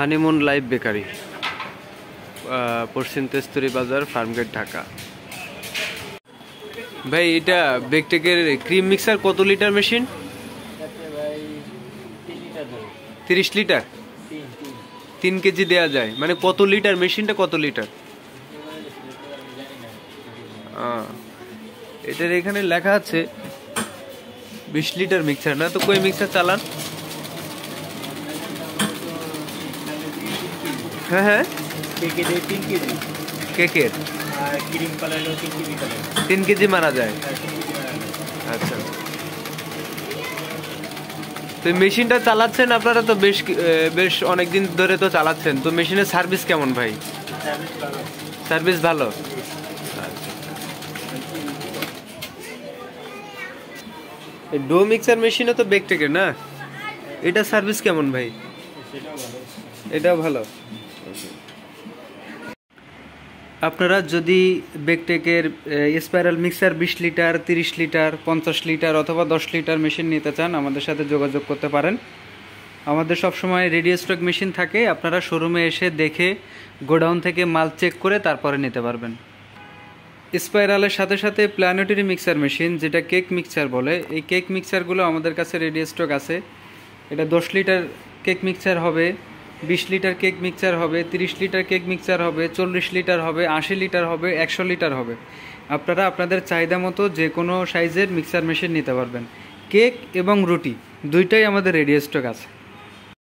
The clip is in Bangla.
হানিমুন লাইভ বেকারি, পশ্চিম তেস্তুরি বাজার, ফার্মগেট, ঢাকা। ভাই এটা বেকটেকের ক্রিম মিক্সার কত লিটার মেশিন? 30 লিটার, 3 কেজি দেওয়া যায়। মানে কত লিটার মেশিনটা, কত লিটার? এটার এখানে লেখা আছে 20 লিটার মিক্সার না? তো কই মিক্সার চালান? হ্যাঁ হ্যাঁ, কেকের 3 কেজি মারা যায়। আচ্ছা, তো মেশিনটা চালাচ্ছেন আপনারা তো বেশ অনেকদিন ধরে তো চালাচ্ছেন, তো মেশিনের সার্ভিস কেমন ভাই? সার্ভিস ভালো। ডো মিক্সার মেশিনও তো বেকটেকের না? এটা সার্ভিস কেমন ভাই? এটাও ভালো। আপনারা যদি বেকটেকের spiral mixer 20 litre, 30 litre, 50 litre অথবা 10 লিটার মেশিন নিতে চান, আমাদের সাথে যোগাযোগ করতে পারেন। আমাদের সবসময় রেডি স্টক মেশিন থাকে, আপনারা শোরুমে এসে দেখে গোডাউন থেকে মাল চেক করে তারপরে নিতে পারবেন। স্পাইরালের সাথে সাথে প্ল্যানেটারি মিক্সার মেশিন, যেটা কেক মিক্সার বলে, এই কেক মিক্সারগুলো আমাদের কাছে রেডি স্টক আছে। এটা 10 লিটার কেক মিক্সার হবে, 20 লিটার কেক মিক্সার হবে, 30 লিটার কেক মিক্সার হবে, 40 লিটার হবে, 80 লিটার হবে, 100 লিটার হবে। আপনারা আপনাদের চাহিদা মতো যে কোনো সাইজের মিক্সার মেশিন নিতে পারবেন। কেক এবং রুটি দুইটাই আমাদের রেডি স্টক আছে।